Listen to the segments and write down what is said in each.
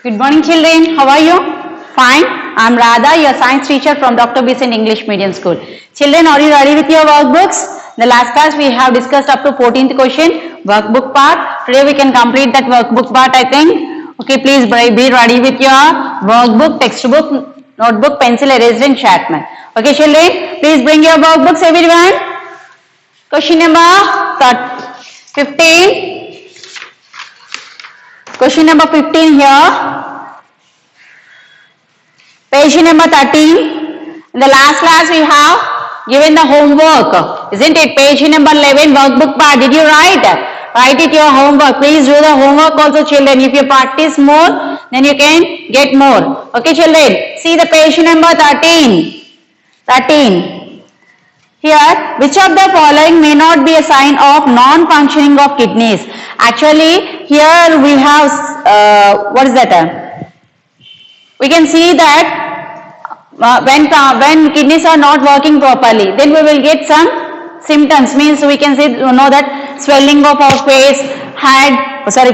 Good morning, children. How are you? Fine. I'm Radha, your science teacher from Dr. Besant English Medium School. Children, are you ready with your workbooks? In the last class, we have discussed up to 14th question, workbook part. Today, we can complete that workbook part, I think. Okay, please be ready with your workbook, textbook, notebook, pencil, eraser, and Chatman. Okay, children, please bring your workbooks, everyone. Question number 15. Question number 15 here. Page number 13. In the last class we have given the homework, isn't it? Page number 11, workbook part. Did you write? Write it your homework. Please do the homework also, children. If you practice more, then you can get more. Okay, children. See the page number 13. 13. Here, which of the following may not be a sign of non-functioning of kidneys? Actually, here we have, what is that? We can see that when kidneys are not working properly, then we will get some symptoms. Means we can know that swelling of our face,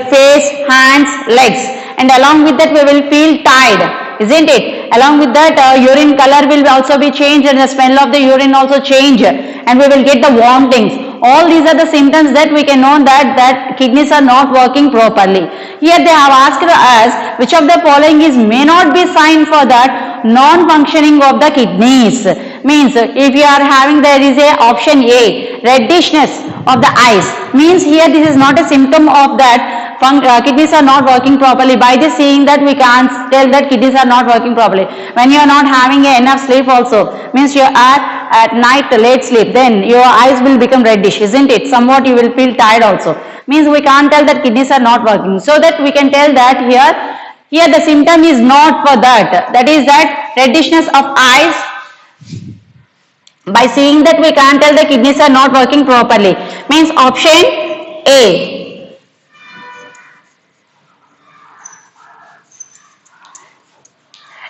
face, hands, legs, and along with that we will feel tired, isn't it? Along with that, urine color will also be changed, and the smell of the urine also change, and we will get the vomitings. All these are the symptoms that we can know that kidneys are not working properly. Here they have asked us which of the following may not be sign for that non-functioning of the kidneys. Means if you are having, there is a option A, reddishness of the eyes. Means here this is not a symptom of that kidneys are not working properly. By this seeing that we can't tell that kidneys are not working properly. When you are not having enough sleep also, means you are at night late sleep, then your eyes will become reddish, isn't it? Somewhat you will feel tired also. Means we can't tell that kidneys are not working. So that we can tell that here the symptom is not for that. That is that reddishness of eyes. By seeing that we can't tell the kidneys are not working properly. Means option A.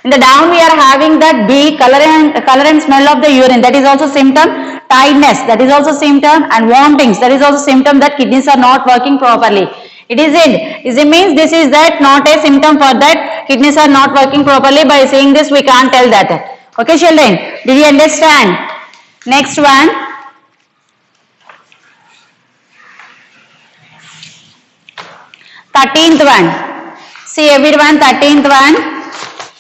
In the down we are having that B, color and smell of the urine, that is also symptom. Tiredness, that is also symptom, and vomitings, that is also symptom that kidneys are not working properly. It means this is that not a symptom for that kidneys are not working properly. By saying this we can't tell that. Okay, children, did you understand? Next one. Thirteenth one. See everyone, 13th one.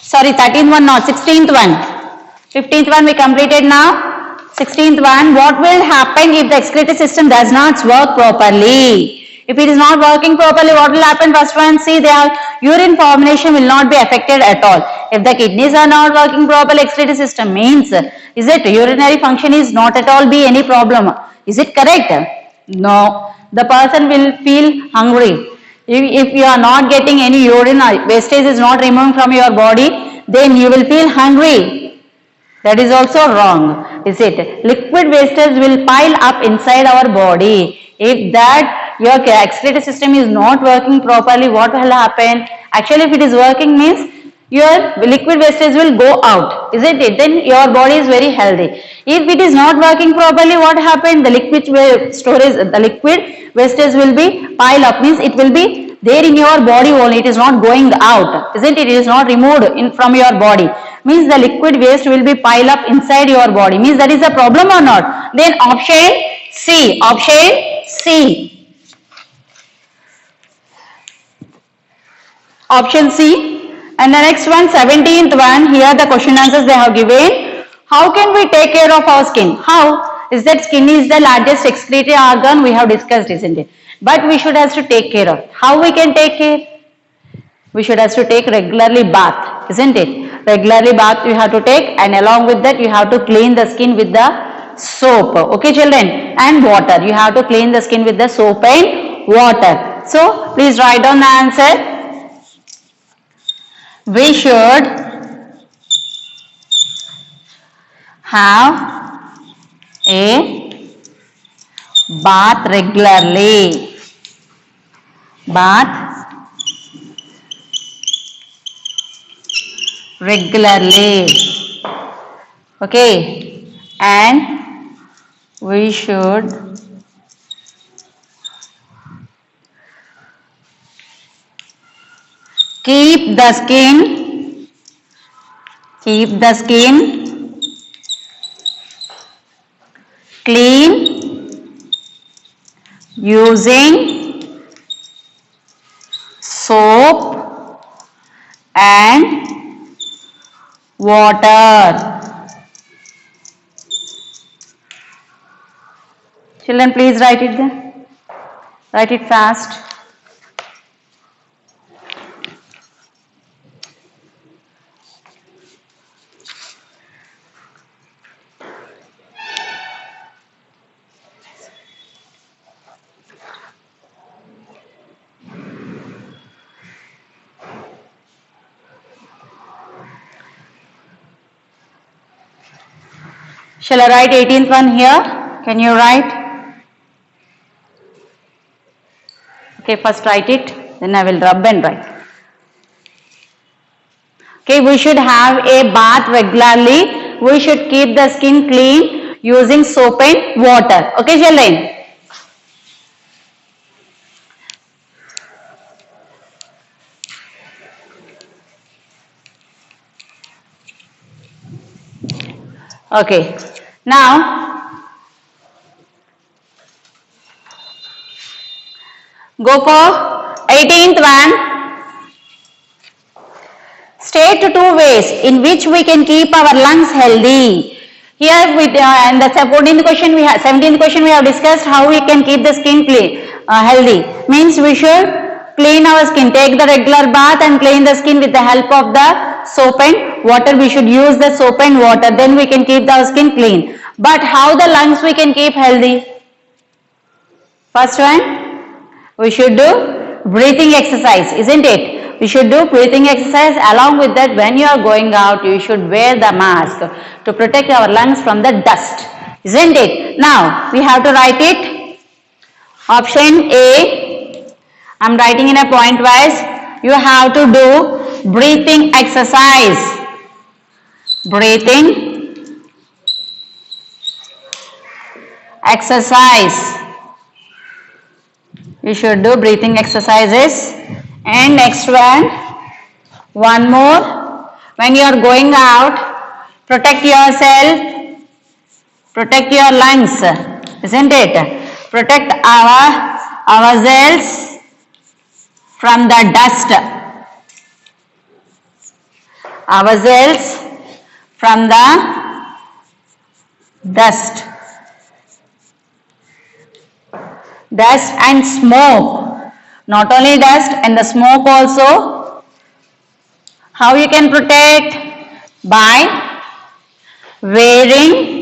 Sorry, 13th one, not 16th one. 15th one we completed now. 16th one, what will happen if the excretory system does not work properly? If it is not working properly, what will happen? First one, see, their urine formation will not be affected at all. If the kidneys are not working properly, excretory system means, is it urinary function is not at all be any problem? Is it correct? No. The person will feel hungry. If you are not getting any urine, wastage is not removed from your body, then you will feel hungry. That is also wrong, is it? Liquid wastage will pile up inside our body. If that your excretory system is not working properly, what will happen? Actually, if it is working means your liquid wastage will go out, isn't it? Then your body is very healthy. If it is not working properly, what happened? The liquid storage, the liquid wastage will be pile up, means it will be there in your body only, it is not going out, isn't it? It is not removed from your body, means the liquid waste will be pile up inside your body, means that is a problem or not? Then option C, option C, option C. And the next one, 17th one, here the question answers they have given. How can we take care of our skin? How? Is that skin is the largest excretory organ we have discussed, isn't it? But we should have to take care of. How we can take care? We should have to take regularly bath, isn't it? Regularly bath you have to take, and along with that you have to clean the skin with the soap. Okay, children? And water. You have to clean the skin with the soap and water. So, please write down the answer. We should have a bath regularly. Bath regularly. Okay. And we should keep the skin clean using soap and water. Children, please write it there. Write it fast. Shall I write 18th one here? Can you write? Okay, first write it, then I will rub and write. Okay, we should have a bath regularly. We should keep the skin clean using soap and water. Okay, children? Okay, now go for 18th one. State two ways in which we can keep our lungs healthy. Here with and the 14th question we have 17th question we have discussed how we can keep the skin clean healthy. Means we should clean our skin, take the regular bath and clean the skin with the help of the soap and water. We should use the soap and water, then we can keep our skin clean. But how the lungs we can keep healthy? First one, we should do breathing exercise, isn't it? We should do breathing exercise. Along with that, when you are going out, you should wear the mask to protect our lungs from the dust, isn't it? Now, we have to write it. Option A, I am writing in a point wise. You have to do breathing exercise. Breathing exercise. You should do breathing exercises. And next one more. When you are going out, protect yourself, protect your lungs, isn't it? Protect ourselves from the dust. Ourselves from the dust. Dust and smoke. Not only dust and the smoke also. How you can protect? By wearing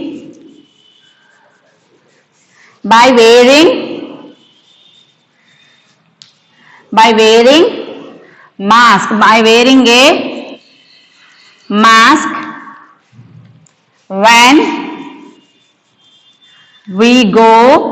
mask. By wearing a mask when we go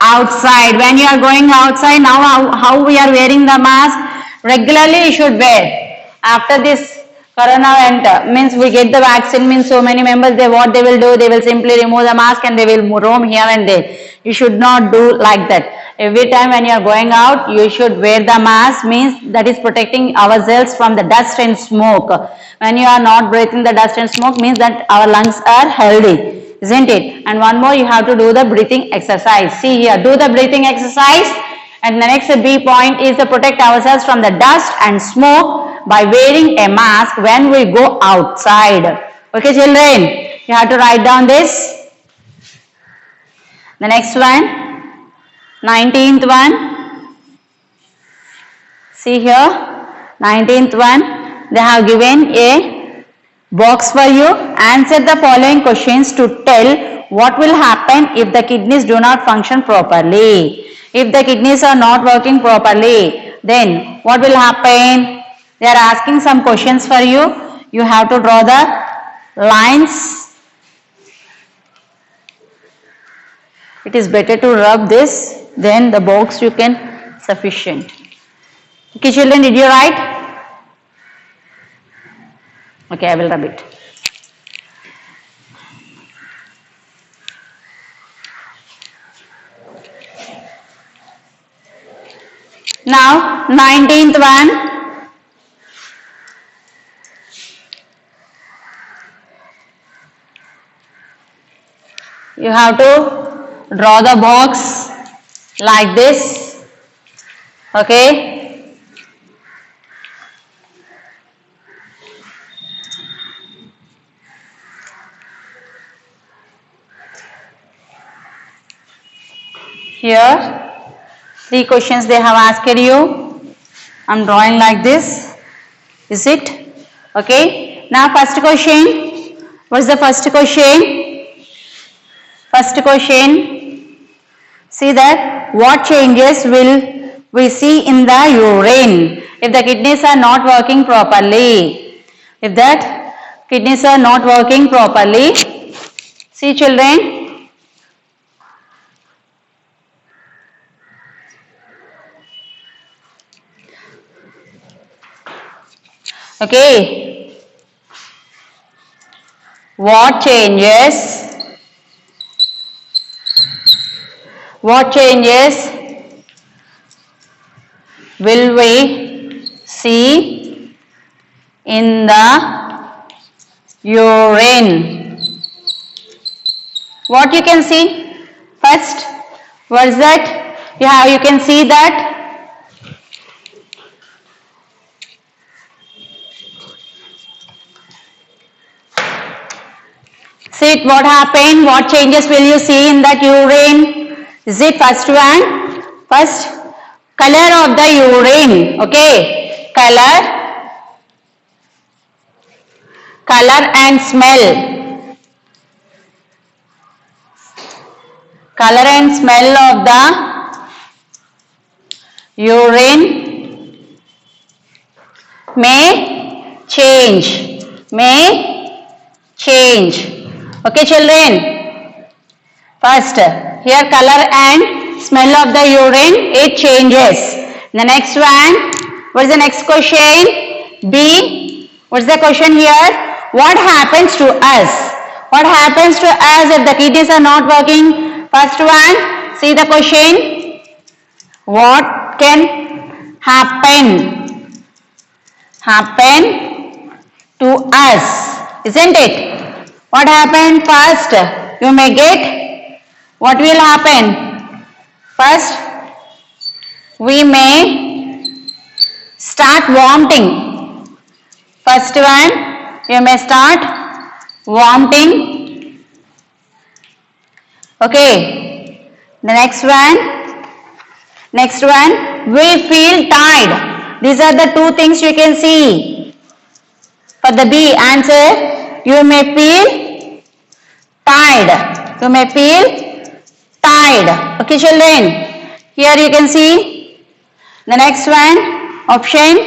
outside. When you are going outside, now how we are wearing the mask? Regularly you should wear. After this corona went, means we get the vaccine, means so many members, what they will do, they will simply remove the mask and they will roam here and there. You should not do like that. Every time when you are going out, you should wear the mask, means that is protecting ourselves from the dust and smoke. When you are not breathing the dust and smoke, means that our lungs are healthy, isn't it? And one more, you have to do the breathing exercise. See here, do the breathing exercise. And the next B point is to protect ourselves from the dust and smoke by wearing a mask when we go outside. Okay, children, you have to write down this. The next one, 19th one. See here, 19th one, they have given a box for you. Answer the following questions to tell what will happen if the kidneys do not function properly. If the kidneys are not working properly, then what will happen? They are asking some questions for you. You have to draw the lines. It is better to rub this, then the box you can sufficient. Okay, children, did you write? Okay, I will rub it. Now 19th one. You have to draw the box like this. Okay. Here 3 questions they have asked you. I'm drawing like this. Is it? Okay. Now first question. What's the first question? First question. See that what changes will we see in the urine if the kidneys are not working properly? If that kidneys are not working properly. See children. Okay. What changes will we see in the urine? What you can see? First, what is that? You can see that see it, what happened? What changes will you see in that urine? Is it first one? First, color of the urine. Okay. Color and smell. Color and smell of the urine may change. Okay children. First, here color and smell of the urine, it changes. The next one, what is the next question? B. What is the question here? What happens to us? What happens to us if the kidneys are not working? First one, see the question. What can happen to us? Isn't it? What happened first? You may get. What will happen? First, we may start vomiting. First one, you may start vomiting. Okay. The next one, we feel tired. These are the 2 things you can see. For the B answer, you may feel tired. Okay children. Here you can see the next one option.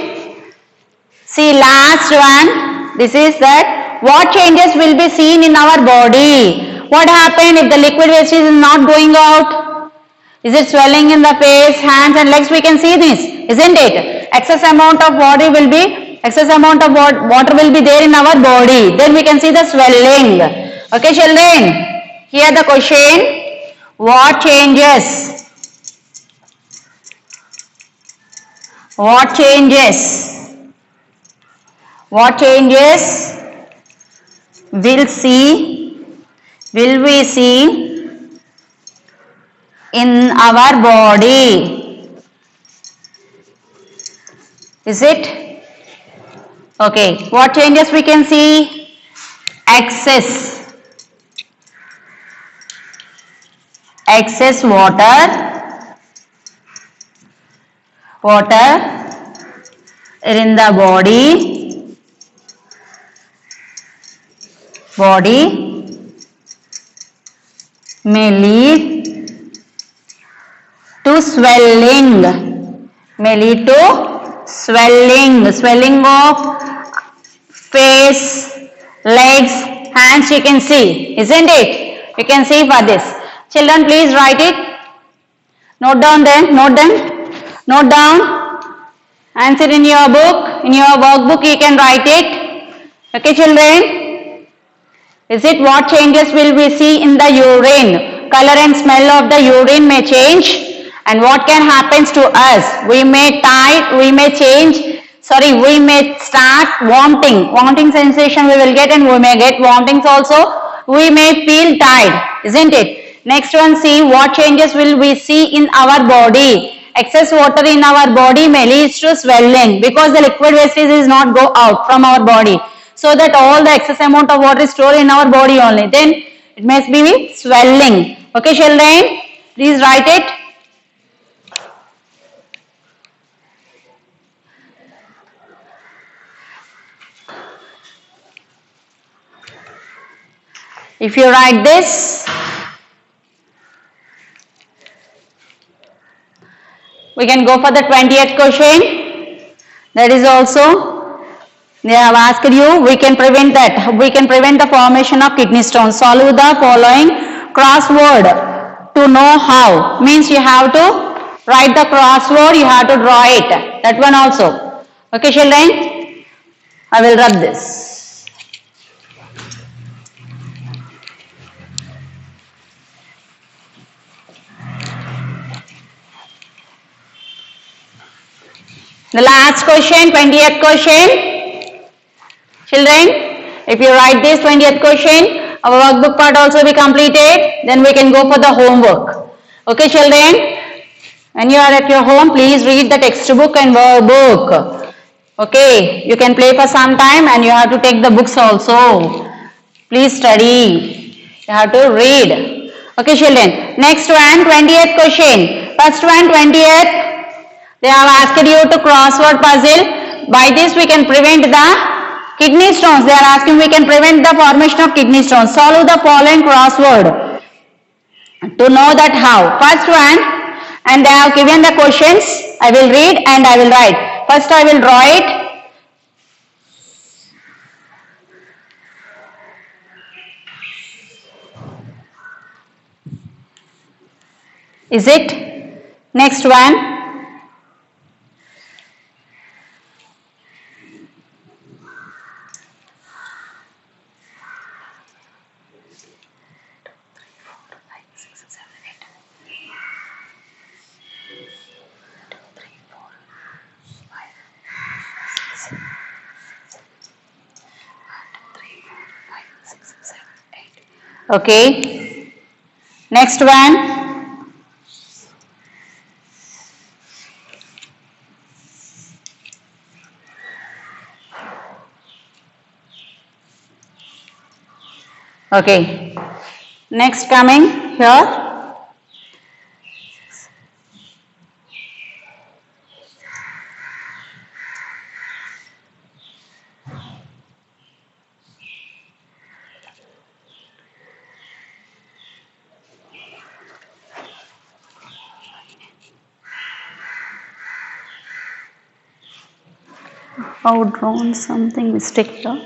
See last one. This is that what changes will be seen in our body. What happened if the liquid waste is not going out? Is it swelling in the face, hands and legs? We can see this, isn't it? Excess amount of water will be there in our body. Then we can see the swelling. Okay children. Here the question. What changes will we see in our body? Is it? Okay. What changes we can see? Excess water in the body may lead to swelling. Swelling of face, legs, hands you can see, isn't it? You can see for this. Children, please write it. Note down. Answer in your book, in your workbook you can write it. Okay children. Is it what changes will we see in the urine? Color and smell of the urine may change. And what can happen to us? We may tide, we may change, we may start vomiting sensation we will get, and we may get vomitings also. We may feel tired, isn't it? Next one, see what changes will we see in our body. Excess water in our body may lead to swelling because the liquid wastage is not go out from our body. So that all the excess amount of water is stored in our body only. Then it must be swelling. Okay, children, please write it. If you write this, we can go for the 20th question. That is also, they have asked you, we can prevent that. We can prevent the formation of kidney stones. Solve the following crossword to know how. Means you have to write the crossword, you have to draw it. That one also. Okay, children? I will rub this. The last question, 20th question. Children, if you write this 20th question, our workbook part also be completed. Then we can go for the homework. Okay, children? When you are at your home, please read the textbook and workbook. Okay, you can play for some time and you have to take the books also. Please study. You have to read. Okay, children. Next one, 20th question. First one, 20th. They have asked you to crossword puzzle. By this we can prevent the kidney stones. They are asking we can prevent the formation of kidney stones. Solve the following crossword. To know that how. First one, and they have given the questions. I will read and I will write. First I will draw it. Is it? Next one. Okay. Next one. Okay. Next coming here. Drawn something mistake here.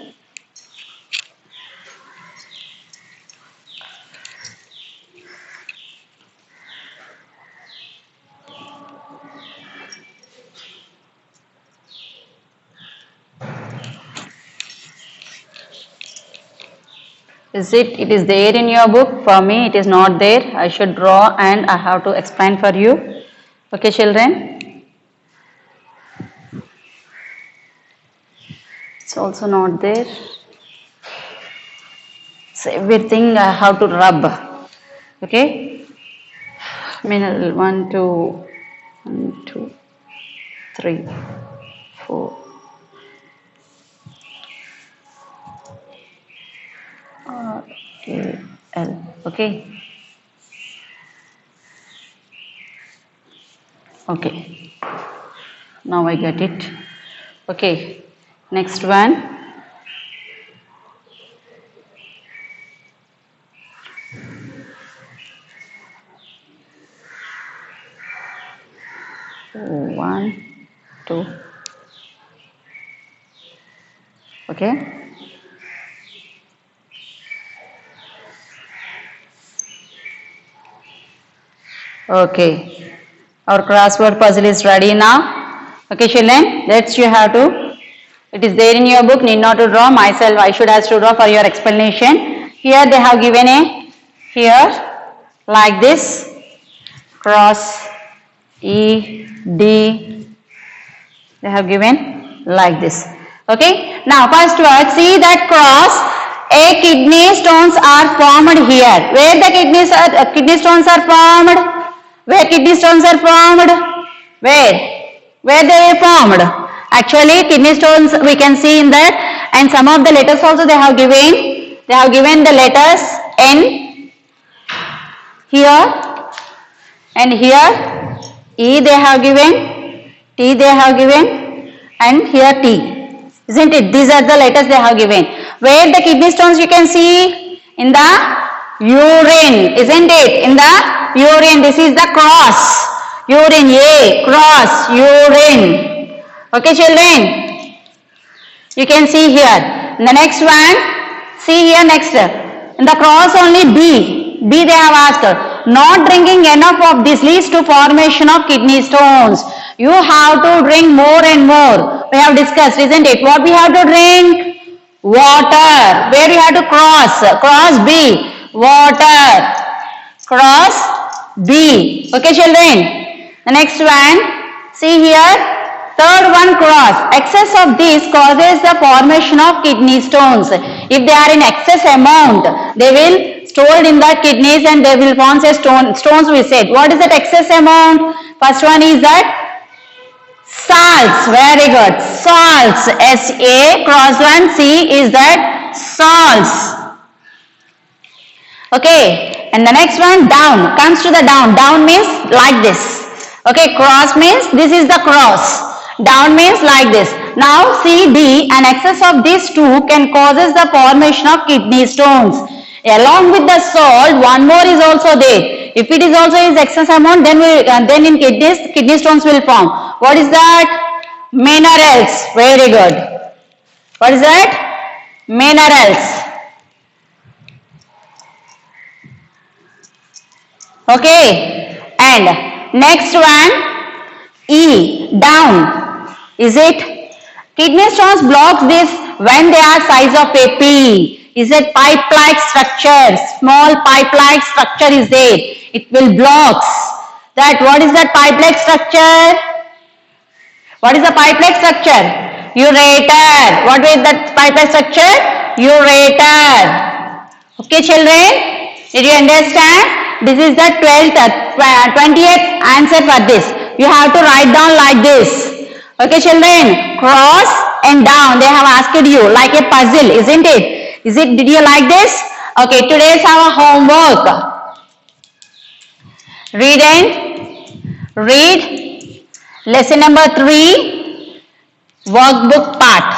Is it? It is there in your book. For me, it is not there. I should draw and I have to explain for you. Okay, children. It's also not there. So everything I have to rub. Okay. Mineral 1, 2, 3, 4. L. Okay. Okay. Now I get it. Okay. Next one. One, two. Okay. Okay. Our crossword puzzle is ready now. Okay, children. Let's you have to. It is there in your book. Need not to draw. Myself, I should have to draw for your explanation. Here they have given a here like this cross E, D, they have given like this. Okay. Now first word, see that cross, a kidney stones are formed here. Where the kidney stones are formed? Where kidney stones are formed? Where they are formed? Actually kidney stones we can see in that, and some of the letters also they have given. They have given the letters N here and here, E they have given, T they have given, and here T. Isn't it? These are the letters they have given. Where the kidney stones you can see? In the urine. Isn't it? In the urine. This is the cross. Urine. A. Cross. Urine. Okay children? You can see here. The next one. See here next. In the cross only B. B they have asked. Not drinking enough of this leads to formation of kidney stones. You have to drink more and more. We have discussed, isn't it? What we have to drink? Water. Where we have to cross? Cross B. Water. Cross B. Okay children? The next one. See here. Third one, cross. Excess of this causes the formation of kidney stones. If they are in excess amount, they will stored in the kidneys and they will form a stones we said. What is that excess amount? First one is that salts. Very good. Salts. S-A cross one C is that salts. Okay. And the next one down. Comes to the down. Down means like this. Okay. Cross means this is the cross. Down means like this. Now C, D, an excess of these two can causes the formation of kidney stones. Along with the salt, one more is also there. If it is also is excess amount, then in kidney stones will form. What is that? Minerals. Very good. What is that? Minerals. Okay. And next one, E, down. Is it? Kidney stones blocks this when they are size of a pea. Is it pipe-like structure? Small pipe-like structure is there. It will blocks. That what is that pipe-like structure? What is the pipe-like structure? Ureter. What is that pipe-like structure? Ureter. Okay children? Did you understand? This is the 20th answer for this. You have to write down like this. Okay children, cross and down they have asked you like a puzzle, isn't it? Did you like this? Okay, today's our homework. Read lesson number 3, workbook part.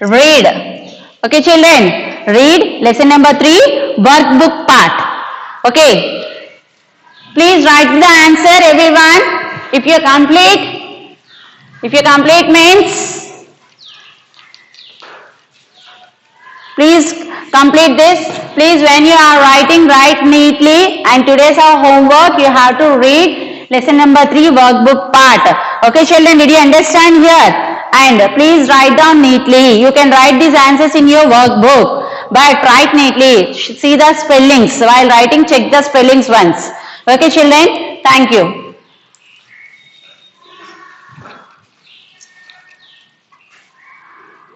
Read. Okay children, read lesson number 3, workbook part. Okay. Please write the answer everyone. If you complete means, please complete this. Please when you are writing, write neatly. And today's our homework, you have to read lesson number 3 workbook part. Okay children, did you understand here? And please write down neatly. You can write these answers in your workbook, but write neatly. See the spellings. While writing, check the spellings once. Okay children, thank you.